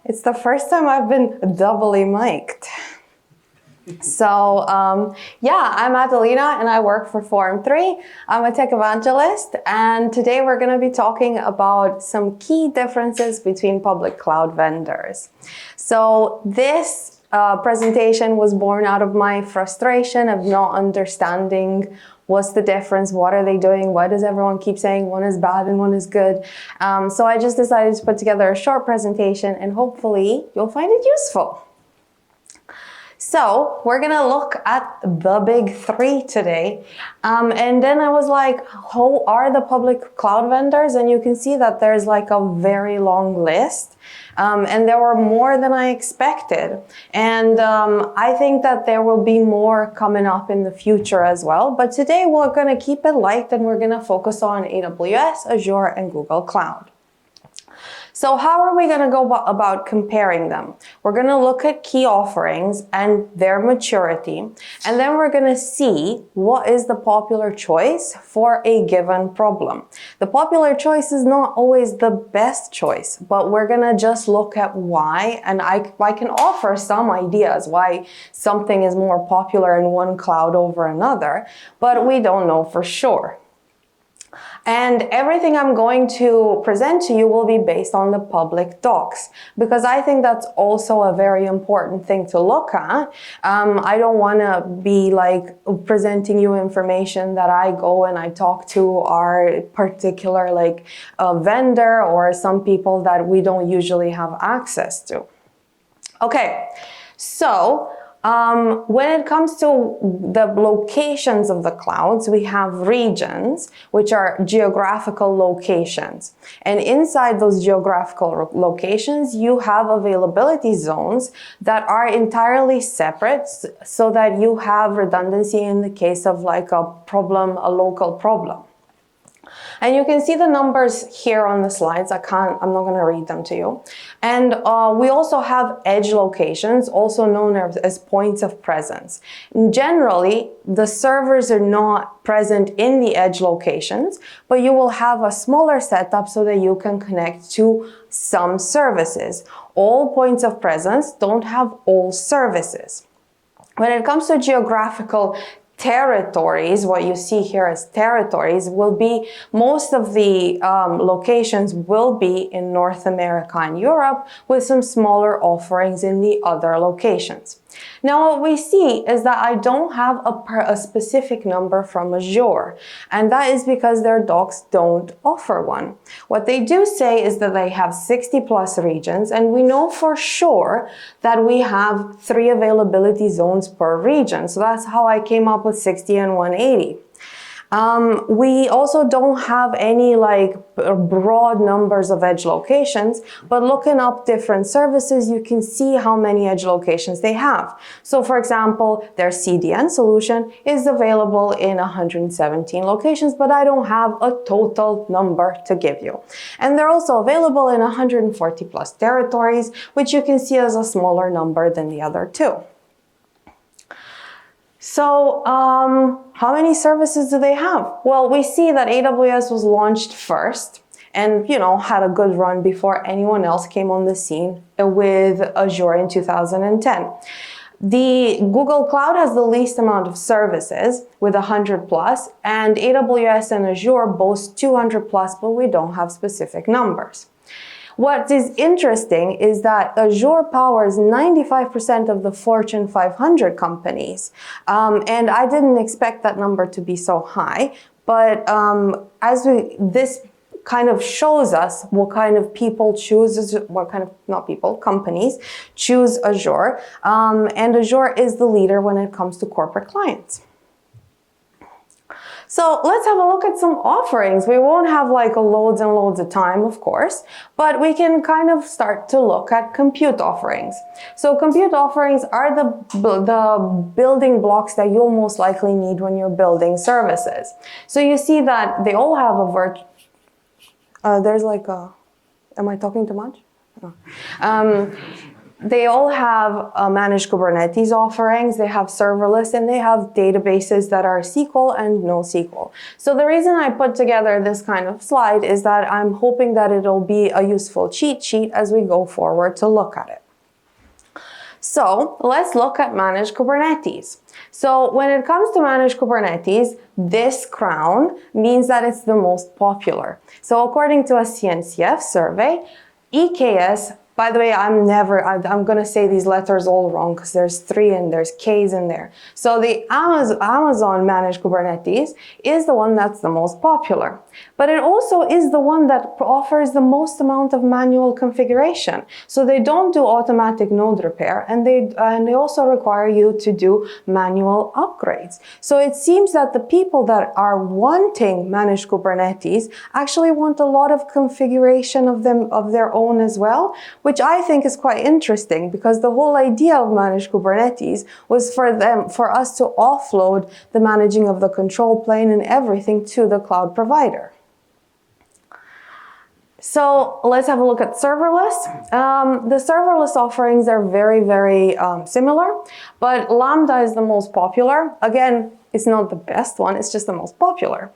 It's the first time I've been doubly mic'd. So, yeah, I'm Adelina and I work for Forum 3. I'm a tech evangelist, and today we're going to be talking about some key differences between public cloud vendors. So this presentation was born out of my frustration of not understanding what's the difference, what are they doing, why does everyone keep saying one is bad and one is good. So I just decided to put together a short presentation and hopefully you'll find it useful. So we're gonna look at the big three today. And then I was like, who are the public cloud vendors? And you can see that there's like a very long list. And there were more than I expected. And I think that there will be more coming up in the future as well. But today we're gonna keep it light and we're gonna focus on AWS, Azure, and Google Cloud. So how are we going to go about comparing them? We're going to look at key offerings and their maturity, and then we're going to see what is the popular choice for a given problem. The popular choice is not always the best choice, but we're going to just look at why, and I can offer some ideas why something is more popular in one cloud over another, but we don't know for sure. And everything I'm going to present to you will be based on the public docs, because I think that's also a very important thing to look at. I don't want to be like presenting you information that I go and I talk to our particular like vendor or some people that we don't usually have access to. Okay, so when it comes to the locations of the clouds, we have regions, which are geographical locations. And inside those geographical locations, you have availability zones that are entirely separate so that you have redundancy in the case of like a problem, a local problem. And you can see the numbers here on the slides. I'm not going to read them to you. And we also have edge locations, also known as points of presence. Generally, the servers are not present in the edge locations, but you will have a smaller setup so that you can connect to some services. All points of presence don't have all services. When it comes to geographical territories, what you see here as territories will be, most of the locations will be in North America and Europe, with some smaller offerings in the other locations. Now what we see is that I don't have a specific number from Azure, and that is because their docs don't offer one. What they do say is that they have 60 plus regions, and we know for sure that we have 3 availability zones per region. So that's how I came up with 60 and 180. We also don't have any like broad numbers of edge locations, but looking up different services, you can see how many edge locations they have. So for example, their CDN solution is available in 117 locations, but I don't have a total number to give you. And they're also available in 140 plus territories, which you can see as a smaller number than the other two. So, how many services do they have? Well, we see that AWS was launched first and, you know, had a good run before anyone else came on the scene with Azure in 2010. The Google Cloud has the least amount of services with 100 plus, and AWS and Azure boast 200 plus, but we don't have specific numbers. What is interesting is that Azure powers 95% of the Fortune 500 companies. And I didn't expect that number to be so high, but this kind of shows us what kind of people choose, companies choose Azure. And Azure is the leader when it comes to corporate clients. So let's have a look at some offerings. We won't have like loads and loads of time, of course, but we can kind of start to look at compute offerings. So compute offerings are the building blocks that you'll most likely need when you're building services. So you see that they all have a there's like a, am I talking too much? No. they all have managed Kubernetes offerings, they have serverless, and they have databases that are SQL and NoSQL. So the reason I put together this kind of slide is that I'm hoping that it'll be a useful cheat sheet as we go forward to look at it. So let's look at managed Kubernetes. So when it comes to managed Kubernetes, this crown means that it's the most popular. So according to a CNCF survey, EKS, by the way, I'm going to say these letters all wrong because there's 3 and there's Ks in there. So the Amazon managed Kubernetes is the one that's the most popular. But it also is the one that offers the most amount of manual configuration. So they don't do automatic node repair, and they also require you to do manual upgrades. So it seems that the people that are wanting managed Kubernetes actually want a lot of configuration of their own as well, which I think is quite interesting, because the whole idea of managed Kubernetes was for us to offload the managing of the control plane and everything to the cloud provider. So let's have a look at serverless. The serverless offerings are very, very similar, but Lambda is the most popular. Again, it's not the best one, it's just the most popular.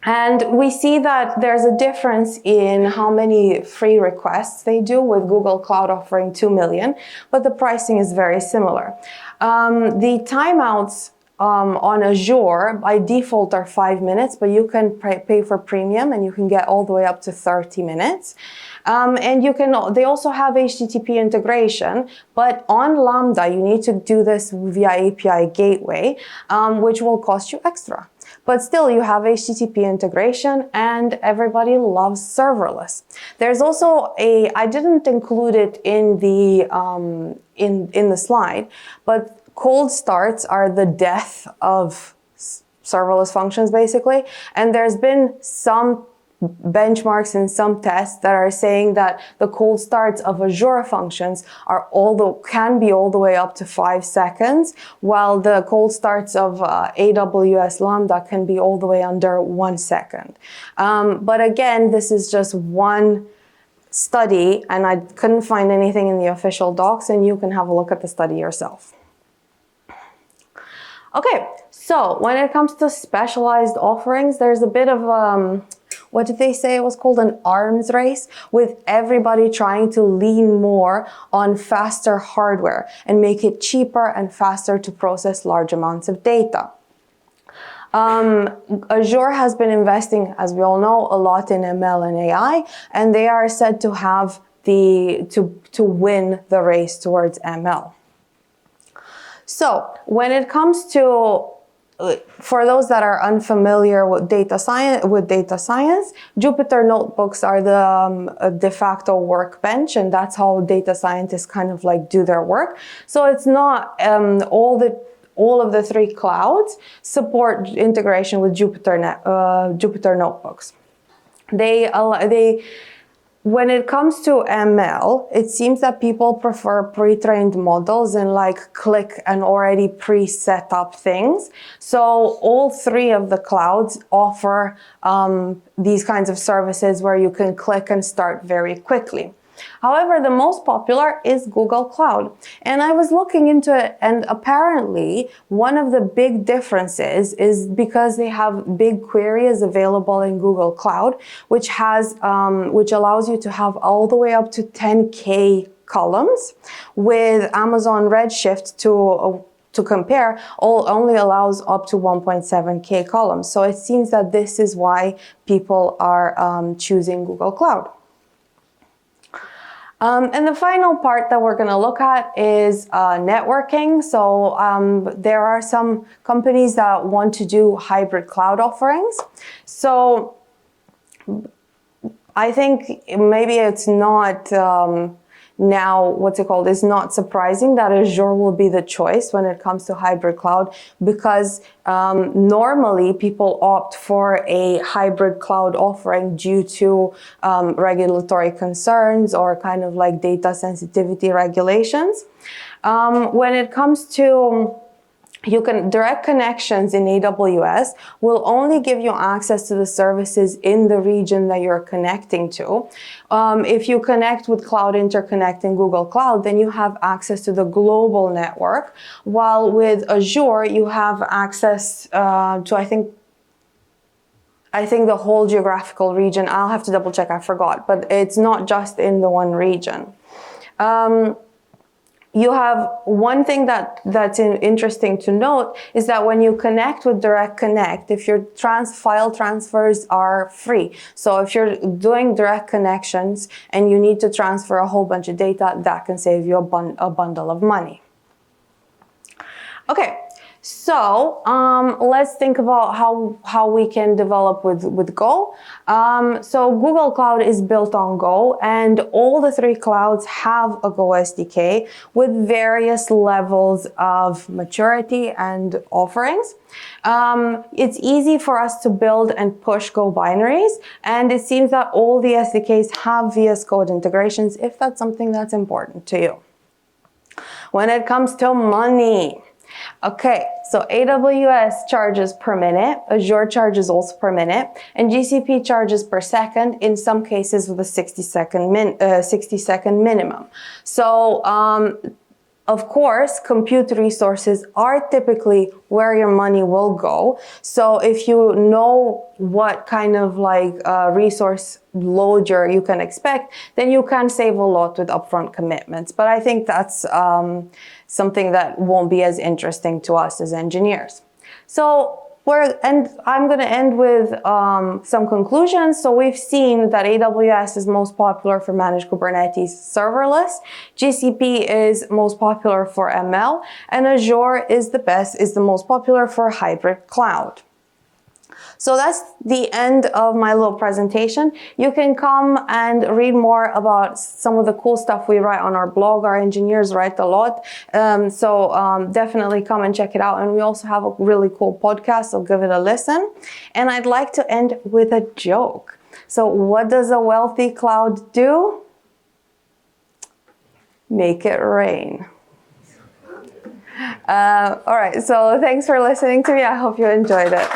And we see that there's a difference in how many free requests they do, with Google Cloud offering 2 million, but the pricing is very similar. The timeouts on Azure by default are 5 minutes, but you can pay for premium and you can get all the way up to 30 minutes. And they also have HTTP integration, but on Lambda you need to do this via API gateway, which will cost you extra. But still, you have HTTP integration, and everybody loves serverless. There's also I didn't include it in the in the slide, but cold starts are the death of serverless functions, basically. And there's been some benchmarks and some tests that are saying that the cold starts of Azure functions can be all the way up to 5 seconds, while the cold starts of AWS Lambda can be all the way under 1 second. But again, this is just one study, and I couldn't find anything in the official docs, and you can have a look at the study yourself. Okay, so when it comes to specialized offerings, there's a bit of what did they say? It was called an arms race, with everybody trying to lean more on faster hardware and make it cheaper and faster to process large amounts of data. Azure has been investing, as we all know, a lot in ML and AI, and they are said to have to win the race towards ML. So when it comes to, for those that are unfamiliar with data science, Jupyter notebooks are the de facto workbench, and that's how data scientists kind of like do their work. So it's not all of the 3 clouds support integration with Jupyter notebooks. When it comes to ML, it seems that people prefer pre-trained models and like click and already pre-set up things. So all 3 of the clouds offer these kinds of services where you can click and start very quickly. However, the most popular is Google Cloud. And I was looking into it, and apparently one of the big differences is because they have big queries available in Google Cloud, which allows you to have all the way up to 10K columns, with Amazon Redshift to compare, only allows up to 1.7K columns. So it seems that this is why people are choosing Google Cloud. And the final part that we're going to look at is networking. So there are some companies that want to do hybrid cloud offerings. So I think maybe it's not it's not surprising that Azure will be the choice when it comes to hybrid cloud, because normally people opt for a hybrid cloud offering due to regulatory concerns or kind of like data sensitivity regulations. When it comes to direct connections in AWS will only give you access to the services in the region that you're connecting to. If you connect with Cloud Interconnect in Google Cloud, then you have access to the global network, while with Azure, you have access to, I think the whole geographical region. I'll have to double check, I forgot, but it's not just in the one region. You have one thing that's interesting to note is that when you connect with Direct Connect, if your file transfers are free. So if you're doing direct connections and you need to transfer a whole bunch of data, that can save you a bundle of money. Okay. So let's think about how we can develop with Go. So Google Cloud is built on Go, and all the three clouds have a Go SDK with various levels of maturity and offerings. It's easy for us to build and push Go binaries, and it seems that all the SDKs have VS Code integrations if that's something that's important to you. When it comes to money, okay, so AWS charges per minute, Azure charges also per minute, and GCP charges per second, in some cases with a 60-second minimum. So, of course, compute resources are typically where your money will go. So if you know what kind of resource load you can expect, then you can save a lot with upfront commitments. But I think that's something that won't be as interesting to us as engineers. So I'm going to end with some conclusions. So we've seen that AWS is most popular for managed Kubernetes serverless, GCP is most popular for ML, and Azure is the most popular for hybrid cloud. So that's the end of my little presentation. You can come and read more about some of the cool stuff we write on our blog. Our engineers write a lot. So definitely come and check it out. And we also have a really cool podcast, so give it a listen. And I'd like to end with a joke. So what does a wealthy cloud do? Make it rain. All right, so thanks for listening to me. I hope you enjoyed it.